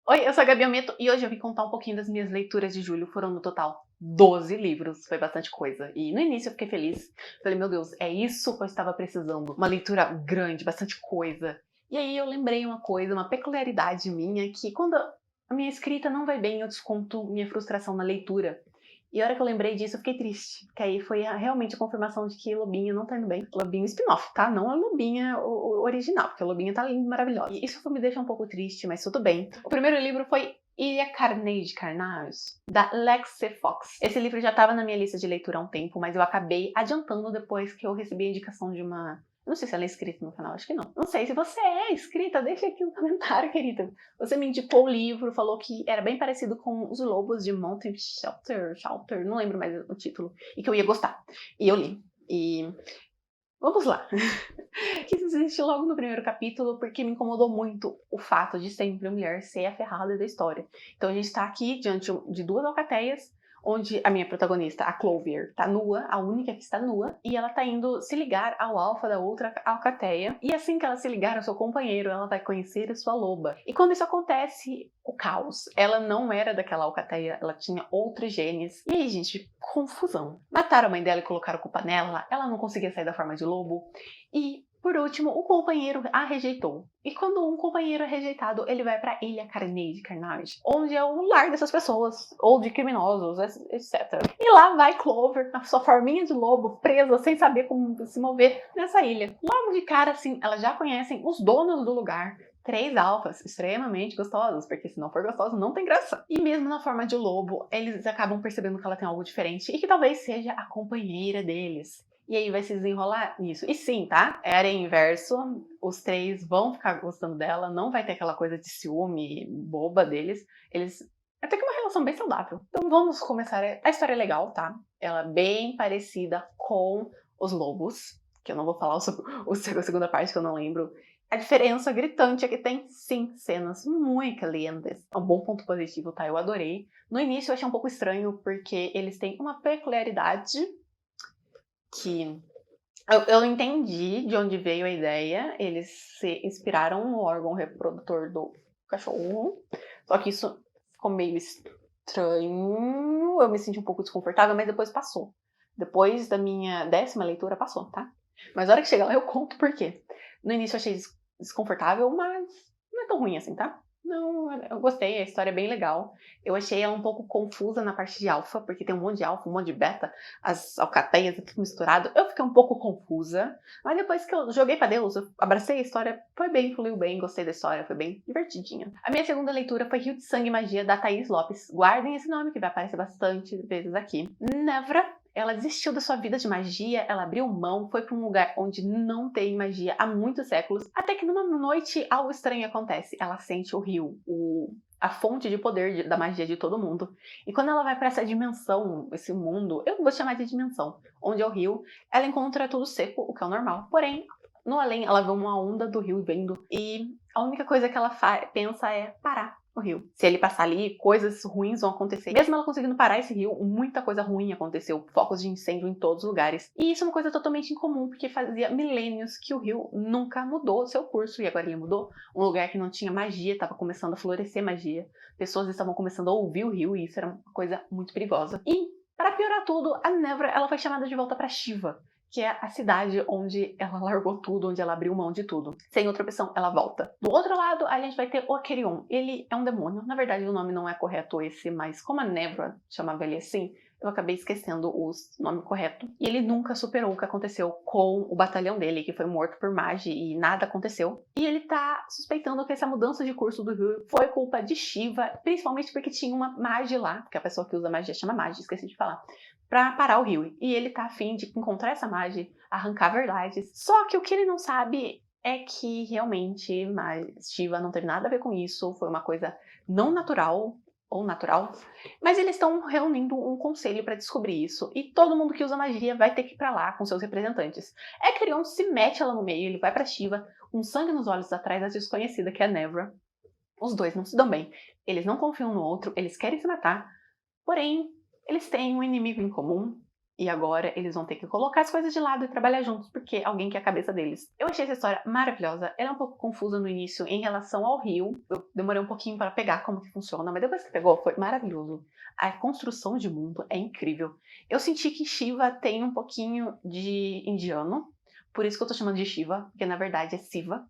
Oi, eu sou a Gabi Almeto e hoje eu vim contar um pouquinho das minhas leituras de julho. Foram no total 12 livros, foi bastante coisa. E no início eu fiquei feliz. Falei, meu Deus, é isso que eu estava precisando. Uma leitura grande, bastante coisa. E aí eu lembrei uma coisa, uma peculiaridade minha, que quando a minha escrita não vai bem, eu desconto minha frustração na leitura. E a hora que eu lembrei disso, eu fiquei triste. Porque aí foi realmente a confirmação de que Lobinha não tá indo bem. Lobinha spin-off, tá? Não a Lobinha o original, porque a Lobinha tá linda e maravilhosa. E isso me deixa um pouco triste, mas tudo bem. O primeiro livro foi Ilha Carnegie Carnage, da Lexie Fox. Esse livro já estava na minha lista de leitura há um tempo, mas eu acabei adiantando depois que eu recebi a indicação de uma... Não sei se ela é inscrita no canal, acho que não. Não sei, se você é inscrita, deixa aqui um comentário, querida. Você me indicou o livro, falou que era bem parecido com Os Lobos de Mountain Shelter, não lembro mais o título, e que eu ia gostar. E eu li. E vamos lá. Quis desistir logo no primeiro capítulo porque me incomodou muito o fato de sempre a mulher ser a ferrada da história. Então a gente tá aqui diante de duas alcateias, onde a minha protagonista, a Clover, tá nua, a única que está nua, e ela tá indo se ligar ao alfa da outra alcateia. E assim que ela se ligar ao seu companheiro, ela vai conhecer a sua loba. E quando isso acontece, o caos. Ela não era daquela alcateia, ela tinha outros genes. E aí, gente, confusão. Mataram a mãe dela e colocaram culpa nela, ela não conseguia sair da forma de lobo. E por último, o companheiro a rejeitou. E quando um companheiro é rejeitado, ele vai para Ilha Carnage, onde é o lar dessas pessoas, ou de criminosos, etc. E lá vai Clover, na sua forminha de lobo, presa, sem saber como se mover nessa ilha. Logo de cara, assim, elas já conhecem os donos do lugar, 3 alfas extremamente gostosos, porque se não for gostoso, não tem graça. E mesmo na forma de lobo, eles acabam percebendo que ela tem algo diferente e que talvez seja a companheira deles. E aí vai se desenrolar nisso. E sim, tá? É área inverso. Os 3 vão ficar gostando dela. Não vai ter aquela coisa de ciúme boba deles. Eles... Até que uma relação bem saudável. Então vamos começar. A história é legal, tá? Ela é bem parecida com Os Lobos. Que eu não vou falar a segunda parte, que eu não lembro. A diferença gritante é que tem, sim, cenas muito lindas. É um bom ponto positivo, tá? Eu adorei. No início eu achei um pouco estranho, porque eles têm uma peculiaridade que eu entendi de onde veio a ideia. Eles se inspiraram no órgão reprodutor do cachorro, só que isso ficou meio estranho. Eu me senti um pouco desconfortável, mas depois passou. Depois da minha 10ª leitura passou, tá? Mas na hora que chegar lá eu conto por quê. No início eu achei desconfortável, mas não é tão ruim assim, tá? Não, eu gostei, a história é bem legal. Eu achei ela um pouco confusa na parte de alfa, porque tem um monte de alfa, um monte de beta, as alcateias, é tudo misturado. Eu fiquei um pouco confusa, mas depois que eu joguei pra Deus, eu abracei a história, foi bem, fluiu bem, gostei da história, foi bem divertidinha. A minha segunda leitura foi Rio de Sangue e Magia, da Thaís Lopes. Guardem esse nome, que vai aparecer bastante vezes aqui. Nevra. Ela desistiu da sua vida de magia, ela abriu mão, foi para um lugar onde não tem magia há muitos séculos, até que numa noite algo estranho acontece. Ela sente o rio, a fonte de poder da magia de todo mundo. E quando ela vai para essa dimensão, esse mundo, eu vou chamar de dimensão, onde é o rio, ela encontra tudo seco, o que é o normal. Porém, no além, ela vê uma onda do rio vindo e a única coisa que ela pensa é parar o rio. Se ele passar ali, coisas ruins vão acontecer. Mesmo ela conseguindo parar esse rio, muita coisa ruim aconteceu. Focos de incêndio em todos os lugares. E isso é uma coisa totalmente incomum, porque fazia milênios que o rio nunca mudou seu curso, e agora ele mudou. Um lugar que não tinha magia, estava começando a florescer magia. Pessoas estavam começando a ouvir o rio, e isso era uma coisa muito perigosa. E, para piorar tudo, a Nevra, ela foi chamada de volta para Shiva, que é a cidade onde ela largou tudo, onde ela abriu mão de tudo. Sem outra opção, ela volta. Do outro lado, a gente vai ter o Aquerion. Ele é um demônio. Na verdade, o nome não é correto esse, mas como a Nevra chamava ele assim, eu acabei esquecendo o nome correto. E ele nunca superou o que aconteceu com o batalhão dele, que foi morto por Magi e nada aconteceu. E ele tá suspeitando que essa mudança de curso do rio foi culpa de Shiva, principalmente porque tinha uma Magi lá, porque a pessoa que usa magia chama Magi, esqueci de falar, pra parar o rio. E ele tá afim de encontrar essa magia, arrancar verdades. Só que o que ele não sabe é que realmente Shiva não teve nada a ver com isso, foi uma coisa não natural, ou natural, mas eles estão reunindo um conselho para descobrir isso, e todo mundo que usa magia vai ter que ir pra lá com seus representantes. Ekerion se mete lá no meio, ele vai pra Shiva, com sangue nos olhos atrás da desconhecida, que é a Nevra. Os dois não se dão bem, eles não confiam no outro, eles querem se matar, porém, eles têm um inimigo em comum, E agora eles vão ter que colocar as coisas de lado e trabalhar juntos, porque alguém quer a cabeça deles. Eu achei essa história maravilhosa. Ela é um pouco confusa no início em relação ao rio. Eu demorei um pouquinho para pegar como que funciona, mas depois que pegou, foi maravilhoso. A construção de mundo é incrível. Eu senti que Shiva tem um pouquinho de indiano, por isso que eu tô chamando de Shiva, porque na verdade é Siva.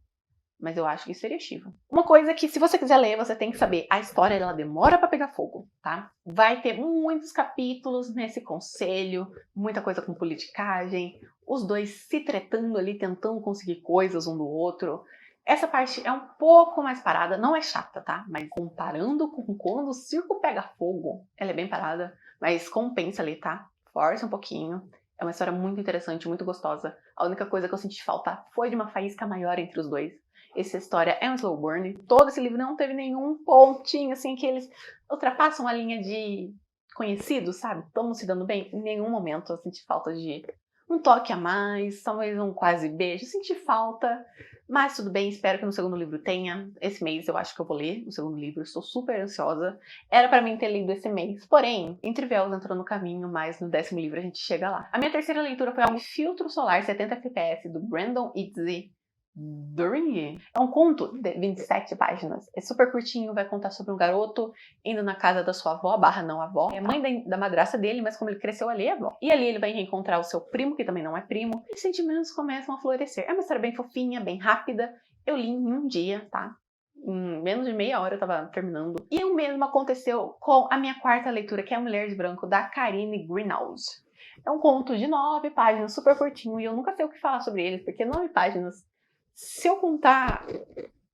Mas eu acho que seria Shiva. Uma coisa que, se você quiser ler, você tem que saber. A história, ela demora pra pegar fogo, tá? Vai ter muitos capítulos nesse conselho, muita coisa com politicagem, os dois se tretando ali, tentando conseguir coisas um do outro. Essa parte é um pouco mais parada, não é chata, tá? Mas comparando com quando o circo pega fogo, ela é bem parada, mas compensa ali, tá? Força um pouquinho. É uma história muito interessante, muito gostosa. A única coisa que eu senti falta foi de uma faísca maior entre os dois. Essa história é um slow burn. Todo esse livro não teve nenhum pontinho, assim, que eles ultrapassam a linha de conhecidos, sabe? Estamos se dando bem. Em nenhum momento eu senti falta de um toque a mais, talvez um quase beijo. Eu senti falta, mas tudo bem. Espero que no segundo livro tenha. Esse mês eu acho que eu vou ler o segundo livro. Estou super ansiosa. Era pra mim ter lido esse mês. Porém, Entre Véus entrou no caminho, mas no 10º livro a gente chega lá. A minha terceira leitura foi algo Filtro Solar 70 FPS, do Brandon Itzy During. É um conto de 27 páginas. É super curtinho, vai contar sobre um garoto indo na casa da sua avó, barra não avó. É mãe da madraça dele, mas como ele cresceu ali, é avó. E ali ele vai reencontrar o seu primo, que também não é primo, e sentimentos começam a florescer. É uma história bem fofinha, bem rápida. Eu li em um dia, tá? Em menos de meia hora eu tava terminando. E o mesmo aconteceu com a minha quarta leitura, que é A Mulher de Branco, da Karine Greenhalgh. É um conto de 9 páginas, super curtinho, e eu nunca sei o que falar sobre ele, porque 9 páginas, se eu contar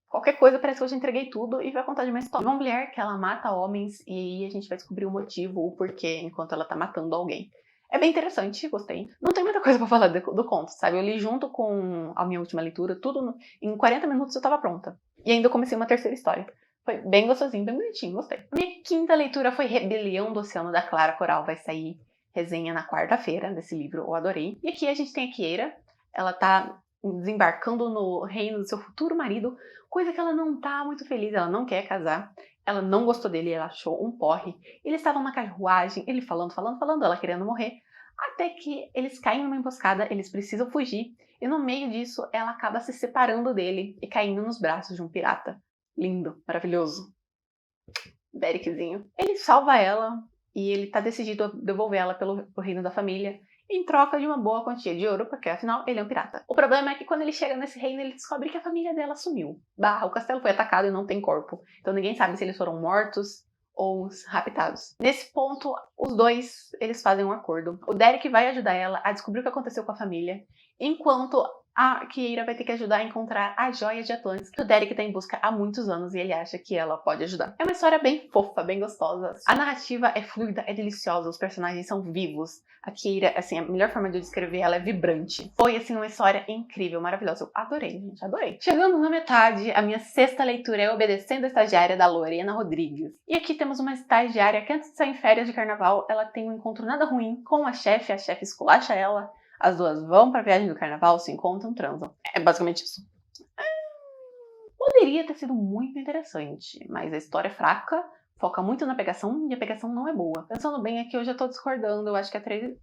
qualquer coisa, parece que eu já entreguei tudo e vai contar de uma história. Uma mulher que ela mata homens e aí a gente vai descobrir o motivo, o porquê, enquanto ela tá matando alguém. É bem interessante, gostei. Não tem muita coisa pra falar do conto, sabe? Eu li junto com a minha última leitura, tudo em 40 minutos eu tava pronta. E ainda comecei uma terceira história. Foi bem gostosinho, bem bonitinho, gostei. A minha quinta leitura foi Rebelião do Oceano, da Clara Coral. Vai sair resenha na quarta-feira desse livro, eu adorei. E aqui a gente tem a Kiera, ela tá desembarcando no reino do seu futuro marido, coisa que ela não tá muito feliz, ela não quer casar, ela não gostou dele, ela achou um porre. Eles estavam na carruagem, ele falando, ela querendo morrer, até que eles caem numa emboscada, eles precisam fugir, e no meio disso ela acaba se separando dele e caindo nos braços de um pirata. Lindo, maravilhoso. Bericzinho. Ele salva ela e ele tá decidido a devolver ela pro reino da família, em troca de uma boa quantia de ouro, porque afinal ele é um pirata. O problema é que quando ele chega nesse reino, ele descobre que a família dela sumiu. O castelo foi atacado e não tem corpo. Então ninguém sabe se eles foram mortos ou raptados. Nesse ponto, os dois, eles fazem um acordo. O Derek vai ajudar ela a descobrir o que aconteceu com a família, enquanto a Kiera vai ter que ajudar a encontrar a joia de Atlantis, que o Derek tá em busca há muitos anos e ele acha que ela pode ajudar. É uma história bem fofa, bem gostosa. A narrativa é fluida, é deliciosa, os personagens são vivos. A Kiera, assim, a melhor forma de eu descrever ela é vibrante. Foi, assim, uma história incrível, maravilhosa. Eu adorei, gente, adorei. Chegando na metade, a minha sexta leitura é Obedecendo a Estagiária, da Lorena Rodrigues. E aqui temos uma estagiária que antes de sair em férias de carnaval, ela tem um encontro nada ruim com a chefe esculacha ela. As duas vão pra viagem do carnaval, se encontram, transam. É basicamente isso. Poderia ter sido muito interessante, mas a história é fraca, foca muito na pegação e a pegação não é boa. Pensando bem aqui, eu já tô discordando, eu acho que é 3...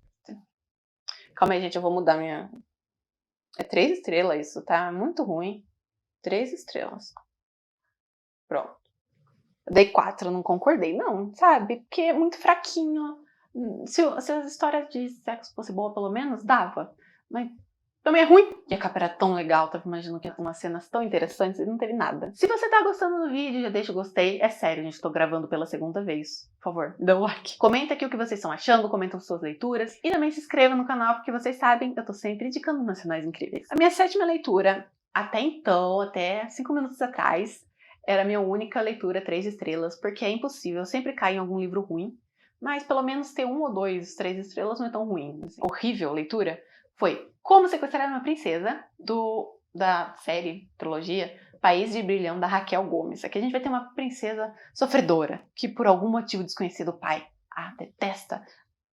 Calma aí, gente, eu vou mudar minha... É 3 estrelas isso, tá? Muito ruim. 3 estrelas. Pronto. Eu dei 4, não concordei, não, sabe? Porque é muito fraquinho. Se as histórias de sexo fosse boa, pelo menos, dava. Mas também é ruim. E a capa era tão legal, tava imaginando que ia ter umas cenas tão interessantes e não teve nada. Se você tá gostando do vídeo, já deixa o gostei. É sério, gente, tô gravando pela segunda vez. Por favor, dê um like. Comenta aqui o que vocês estão achando, comentam suas leituras. E também se inscreva no canal, porque vocês sabem, eu tô sempre indicando nacionais incríveis. A minha 7ª leitura, até então, até 5 minutos atrás, era a minha única leitura 3 estrelas, porque é impossível, eu sempre caio em algum livro ruim. Mas pelo menos ter 1 ou 2 3 estrelas não é tão ruim. Assim. Horrível leitura foi Como Sequestrar uma Princesa, da série, trilogia, País de Brilhão, da Raquel Gomes. Aqui a gente vai ter uma princesa sofredora, que por algum motivo desconhecido o pai a detesta,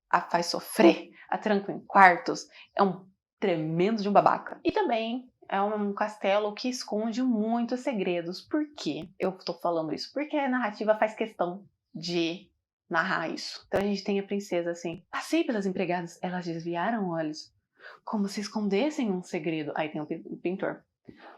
a faz sofrer, a tranca em quartos, é um tremendo de um babaca. E também é um castelo que esconde muitos segredos. Por quê eu tô falando isso? Porque a narrativa faz questão de narrar isso. Então a gente tem a princesa assim, passei pelas empregadas, elas desviaram olhos, como se escondessem um segredo. Aí tem o pintor.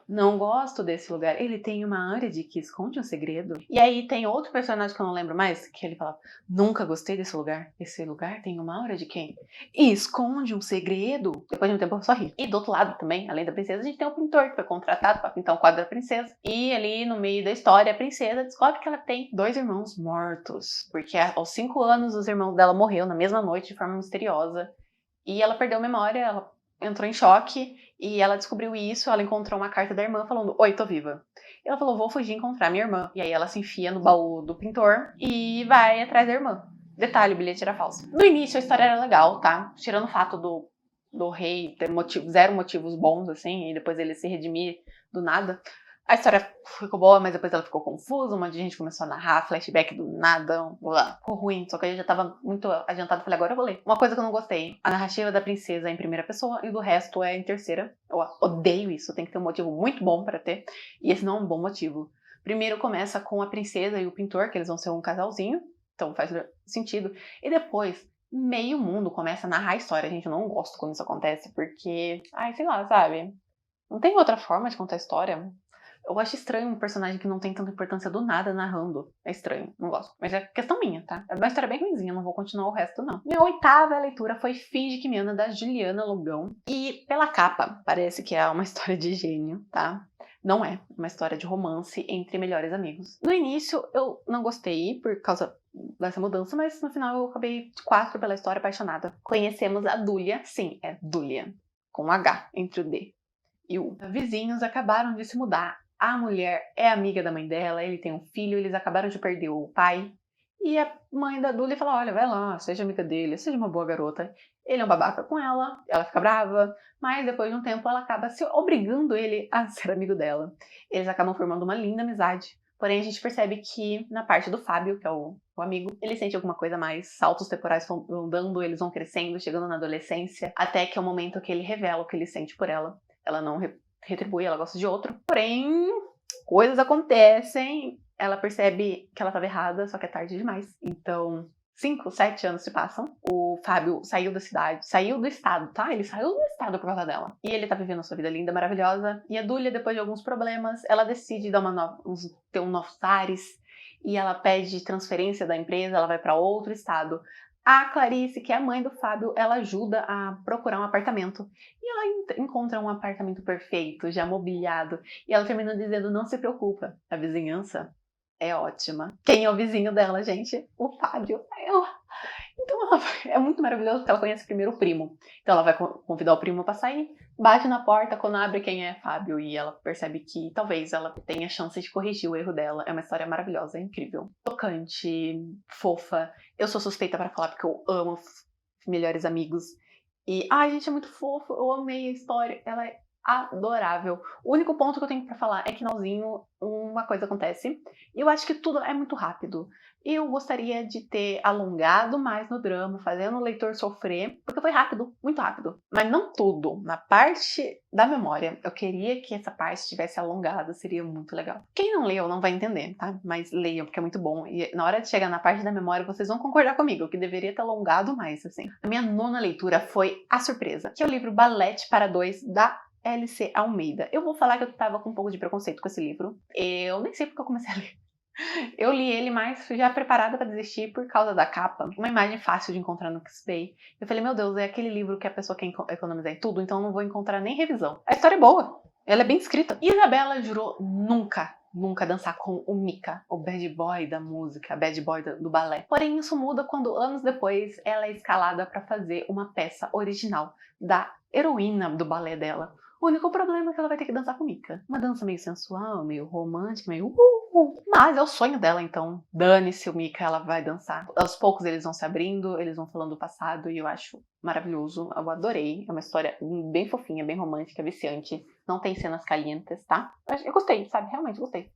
Não gosto desse lugar. Ele tem uma área de que esconde um segredo. E aí tem outro personagem que eu não lembro mais, que ele fala, nunca gostei desse lugar. Esse lugar tem uma aura de quem? E esconde um segredo. Depois de um tempo eu só ri. E do outro lado também, além da princesa, a gente tem o pintor que foi contratado para pintar um quadro da princesa. E ali no meio da história, a princesa descobre que ela tem 2 irmãos mortos. Porque aos 5 anos os irmãos dela morreram na mesma noite de forma misteriosa. E ela perdeu a memória, ela entrou em choque e ela descobriu isso, ela encontrou uma carta da irmã falando, oi, tô viva. E ela falou, vou fugir e encontrar minha irmã. E aí ela se enfia no baú do pintor e vai atrás da irmã. Detalhe, o bilhete era falso. No início a história era legal, tá? Tirando o fato do rei ter zero motivos bons, assim, e depois ele se redimir do nada. A história ficou boa, mas depois ela ficou confusa, um monte de gente começou a narrar, flashback do nada, ficou ruim, só que eu já tava muito adiantado, falei, agora eu vou ler. Uma coisa que eu não gostei, a narrativa da princesa é em primeira pessoa e do resto é em terceira. Eu odeio isso, tem que ter um motivo muito bom pra ter, e esse não é um bom motivo. Primeiro começa com a princesa e o pintor, que eles vão ser um casalzinho, então faz sentido, e depois meio mundo começa a narrar a história. Gente, eu não gosto quando isso acontece, porque, ai, sei lá, sabe? Não tem outra forma de contar a história. Eu acho estranho um personagem que não tem tanta importância do nada narrando. É estranho, não gosto. Mas é questão minha, tá? É uma história bem ruimzinha, não vou continuar o resto, não. Minha 8ª leitura foi Finge que Me Ama, da Juliana Logão. E pela capa, parece que é uma história de gênio, tá? Não é uma história de romance entre melhores amigos. No início, eu não gostei por causa dessa mudança, mas no final eu acabei de 4 pela história, apaixonada. Conhecemos a Dúlia, sim, é Dúlia, com H entre o D e o U. Vizinhos acabaram de se mudar. A mulher é amiga da mãe dela, ele tem um filho, eles acabaram de perder o pai. E a mãe da Dúlia fala, olha, vai lá, seja amiga dele, seja uma boa garota. Ele é um babaca com ela fica brava, mas depois de um tempo ela acaba se obrigando ele a ser amigo dela. Eles acabam formando uma linda amizade. Porém, a gente percebe que na parte do Fábio, que é o amigo, ele sente alguma coisa mais, saltos temporais vão dando, eles vão crescendo, chegando na adolescência, até que é o momento que ele revela o que ele sente por ela. Ela não retribui, ela gosta de outro. Porém, coisas acontecem, ela percebe que ela estava errada, só que é tarde demais. Então, 5, 7 anos se passam. O Fábio saiu da cidade, saiu do estado, tá? Ele saiu do estado por causa dela. E ele tá vivendo a sua vida linda, maravilhosa. E a Dúlia, depois de alguns problemas, ela decide dar ter um novos ares. E ela pede transferência da empresa, ela vai para outro estado. A Clarice, que é a mãe do Fábio, ela ajuda a procurar um apartamento. E ela encontra um apartamento perfeito, já mobiliado. E ela termina dizendo, não se preocupa, a vizinhança é ótima. Quem é o vizinho dela, gente? O Fábio. Então é muito maravilhoso porque ela conhece primeiro o primo. Então ela vai convidar o primo pra sair, bate na porta, quando abre quem é Fábio, e ela percebe que talvez ela tenha chance de corrigir o erro dela. É uma história maravilhosa, é incrível. Tocante, fofa. Eu sou suspeita pra falar porque eu amo Melhores Amigos. E, ai, gente, é muito fofo. Eu amei a história. Ela é adorável. O único ponto que eu tenho pra falar é que no finalzinho uma coisa acontece. E eu acho que tudo é muito rápido. Eu gostaria de ter alongado mais no drama, fazendo o leitor sofrer, porque foi rápido, muito rápido. Mas não tudo. Na parte da memória, eu queria que essa parte tivesse alongado, seria muito legal. Quem não leu não vai entender, tá? Mas leiam, porque é muito bom. E na hora de chegar na parte da memória, vocês vão concordar comigo, que deveria ter alongado mais, assim. A minha 9ª leitura foi A Surpresa, que é o livro Balete para Dois, da L.C. Almeida. Eu vou falar que eu tava com um pouco de preconceito com esse livro. Eu nem sei porque eu comecei a ler. Eu li ele mais já preparada para desistir por causa da capa. Uma imagem fácil de encontrar no Xpay. Eu falei, meu Deus, é aquele livro que a pessoa quer economizar em tudo, então eu não vou encontrar nem revisão. A história é boa. Ela é bem escrita. Isabela jurou nunca dançar com o Mika, o bad boy da música, bad boy do balé. Porém, isso muda quando anos depois ela é escalada para fazer uma peça original da heroína do balé dela. O único problema é que ela vai ter que dançar com Mika. Uma dança meio sensual, meio romântica, meio mas é o sonho dela, então dane-se o Mika, ela vai dançar. Aos poucos eles vão se abrindo, eles vão falando do passado e eu acho maravilhoso. Eu adorei. É uma história bem fofinha, bem romântica, viciante. Não tem cenas calientes, tá? Eu gostei, sabe? Realmente gostei.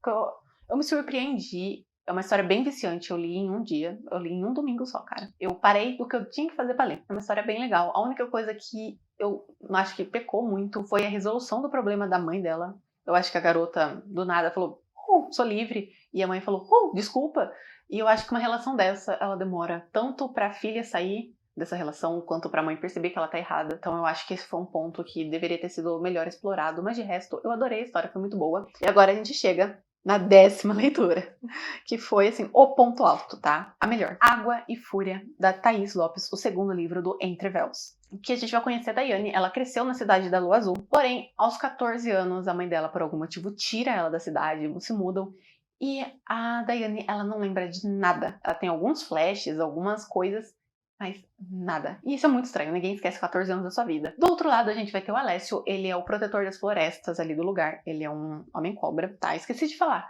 Eu me surpreendi. É uma história bem viciante. Eu li em um dia. Eu li em um domingo só, cara. Eu parei do que eu tinha que fazer pra ler. É uma história bem legal. A única coisa que eu acho que pecou muito foi a resolução do problema da mãe dela. Eu acho que a garota, do nada, falou, sou livre. E a mãe falou, oh, desculpa. E eu acho que uma relação dessa, ela demora tanto pra filha sair dessa relação, quanto pra mãe perceber que ela tá errada. Então eu acho que esse foi um ponto que deveria ter sido melhor explorado. Mas de resto, eu adorei a história, foi muito boa. E agora a gente chega na 10ª leitura, que foi, assim, o ponto alto, tá? A melhor. Água e Fúria, da Thaís Lopes, o segundo livro do Entre Véus. Que a gente vai conhecer a Daiane. Ela cresceu na cidade da Lua Azul, porém, aos 14 anos, a mãe dela, por algum motivo, tira ela da cidade, se mudam, e a Daiane, ela não lembra de nada. Ela tem alguns flashes, algumas coisas, mas nada. E isso é muito estranho, ninguém esquece 14 anos da sua vida. Do outro lado, a gente vai ter o Alessio, ele é o protetor das florestas ali do lugar. Ele é um homem-cobra, tá? Esqueci de falar.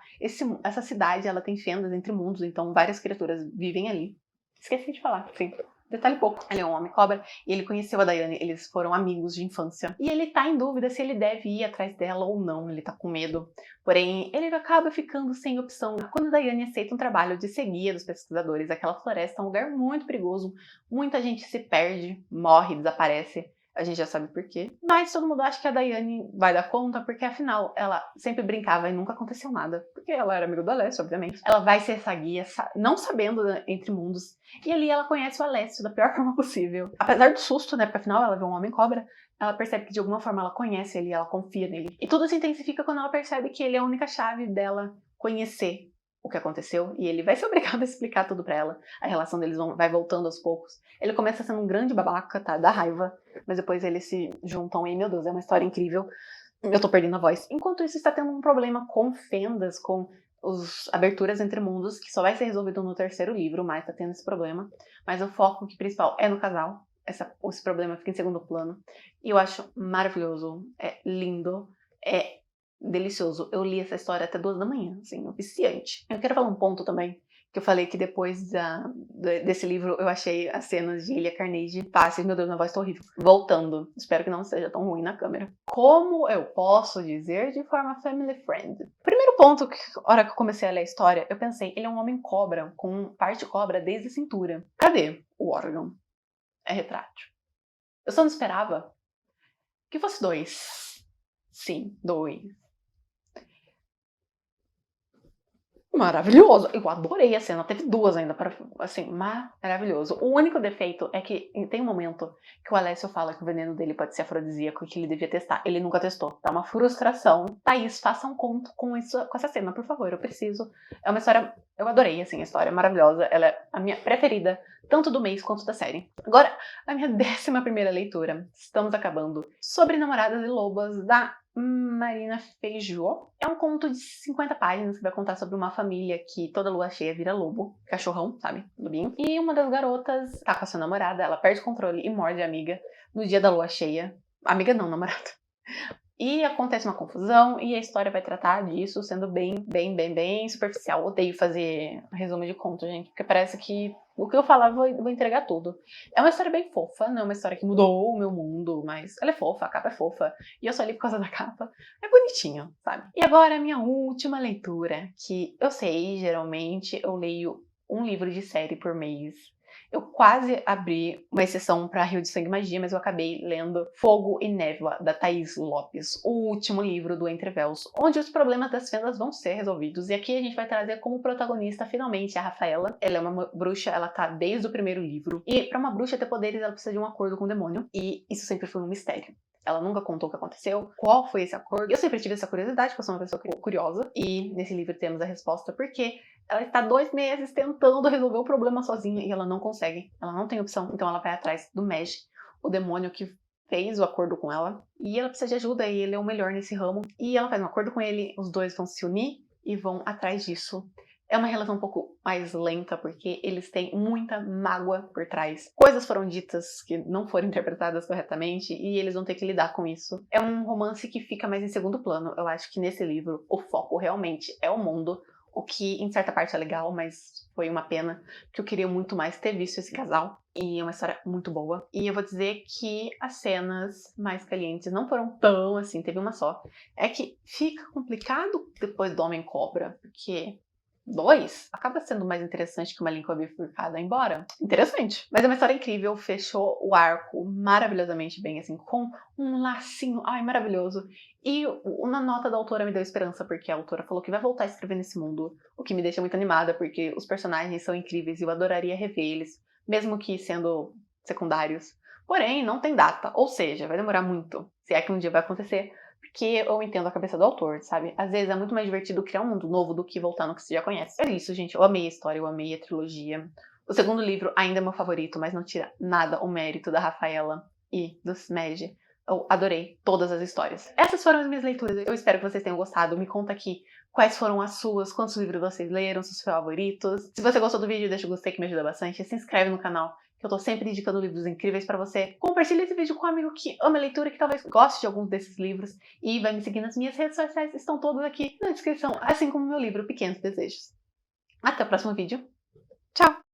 Essa cidade, ela tem fendas entre mundos, então várias criaturas vivem ali. Esqueci de falar, sim. Detalhe pouco. Ele é um homem-cobra e ele conheceu a Daiane, eles foram amigos de infância. E ele tá em dúvida se ele deve ir atrás dela ou não, ele tá com medo. Porém, ele acaba ficando sem opção quando a Daiane aceita um trabalho de ser guia dos pesquisadores. Aquela floresta é um lugar muito perigoso, muita gente se perde, morre, desaparece. A gente já sabe por quê. Mas todo mundo acha que a Daiane vai dar conta, porque afinal ela sempre brincava e nunca aconteceu nada. Porque ela era amiga do Alessio, obviamente. Ela vai ser essa guia, não sabendo entre mundos. E ali ela conhece o Alessio da pior forma possível. Apesar do susto, né? Porque afinal ela vê um homem-cobra. Ela percebe que de alguma forma ela conhece ele, ela confia nele. E tudo se intensifica quando ela percebe que ele é a única chave dela conhecer o que aconteceu, e ele vai ser obrigado a explicar tudo pra ela. A relação deles vai voltando aos poucos. Ele começa sendo um grande babaca, tá? Dá raiva, mas depois eles se juntam e, meu Deus, é uma história incrível. Eu tô perdendo a voz. Enquanto isso, está tendo um problema com fendas, com as aberturas entre mundos, que só vai ser resolvido no 3º livro, mas tá tendo esse problema. Mas o foco principal é no casal. Esse problema fica em segundo plano. E eu acho maravilhoso, é lindo, é delicioso. Eu li essa história até 2 da manhã, assim, viciante. Eu quero falar um ponto também, que eu falei que depois desse livro eu achei as cenas de Ilha Carnegie fáceis. Meu Deus, minha voz tá horrível. Voltando, espero que não seja tão ruim na câmera. Como eu posso dizer de forma family friend? Primeiro ponto, que a hora que eu comecei a ler a história, eu pensei, ele é um homem cobra, com parte cobra desde a cintura. Cadê o órgão? É retrátil. Eu só não esperava que fosse 2. Sim, 2. Maravilhoso. Eu adorei a cena. Teve 2 ainda, assim, maravilhoso. O único defeito é que tem um momento que o Alessio fala que o veneno dele pode ser afrodisíaco e que ele devia testar. Ele nunca testou. Tá uma frustração. Thaís, faça um conto com isso, com essa cena, por favor. Eu preciso. É uma história... Eu adorei, assim, a história maravilhosa. Ela é a minha preferida, tanto do mês quanto da série. Agora, a minha 11ª leitura. Estamos acabando. Sobre Namoradas e Lobas, da Marina Feijó. É um conto de 50 páginas que vai contar sobre uma família que toda lua cheia vira lobo, cachorrão, sabe? Lobinho. E uma das garotas tá com a sua namorada, ela perde o controle e morde a amiga no dia da lua cheia. Amiga não, namorada. E acontece uma confusão e a história vai tratar disso, sendo bem superficial. Odeio fazer resumo de conto, gente, porque parece que o que eu falar vou entregar tudo. É uma história bem fofa, não é uma história que mudou o meu mundo, mas ela é fofa, a capa é fofa. E eu só li por causa da capa. É bonitinho, sabe? E agora a minha última leitura, que eu sei, geralmente eu leio um livro de série por mês. Eu quase abri uma exceção para Rio de Sangue e Magia, mas eu acabei lendo Fogo e Névoa, da Thaís Lopes, o último livro do Entre Véus, onde os problemas das fendas vão ser resolvidos. E aqui a gente vai trazer como protagonista, finalmente, a Rafaela. Ela é uma bruxa, ela tá desde o primeiro livro. E para uma bruxa ter poderes, ela precisa de um acordo com o demônio. E isso sempre foi um mistério. Ela nunca contou o que aconteceu, qual foi esse acordo. Eu sempre tive essa curiosidade, porque eu sou uma pessoa curiosa. E nesse livro temos a resposta, porque ela está 2 meses tentando resolver o problema sozinha e ela não consegue. Ela não tem opção, então ela vai atrás do Meg, o demônio que fez o acordo com ela. E ela precisa de ajuda e ele é o melhor nesse ramo. E ela faz um acordo com ele, os dois vão se unir e vão atrás disso. É uma relação um pouco mais lenta, porque eles têm muita mágoa por trás. Coisas foram ditas que não foram interpretadas corretamente e eles vão ter que lidar com isso. É um romance que fica mais em segundo plano. Eu acho que nesse livro o foco realmente é o mundo, o que em certa parte é legal, mas foi uma pena, porque eu queria muito mais ter visto esse casal. E é uma história muito boa. E eu vou dizer que as cenas mais calientes não foram tão assim, teve uma só. É que fica complicado depois do Homem Cobra, porque 2 acaba sendo mais interessante que uma língua bifurcada, embora interessante. Mas é uma história incrível, fechou o arco maravilhosamente bem, assim, com um lacinho, ai, maravilhoso. E uma nota da autora me deu esperança, porque a autora falou que vai voltar a escrever nesse mundo, o que me deixa muito animada, porque os personagens são incríveis e eu adoraria rever eles, mesmo que sendo secundários. Porém, não tem data, ou seja, vai demorar muito, se é que um dia vai acontecer, porque eu entendo a cabeça do autor, sabe? Às vezes é muito mais divertido criar um mundo novo do que voltar no que você já conhece. É isso, gente. Eu amei a história, eu amei a trilogia. O segundo livro ainda é meu favorito, mas não tira nada o mérito da Rafaela e do Smed. Eu adorei todas as histórias. Essas foram as minhas leituras. Eu espero que vocês tenham gostado. Me conta aqui quais foram as suas, quantos livros vocês leram, seus favoritos. Se você gostou do vídeo, deixa o gostei que me ajuda bastante. Se inscreve no canal, que eu tô sempre indicando livros incríveis pra você. Compartilha esse vídeo com um amigo que ama leitura, que talvez goste de alguns desses livros. E vai me seguir nas minhas redes sociais, estão todas aqui na descrição, assim como o meu livro Pequenos Desejos. Até o próximo vídeo. Tchau!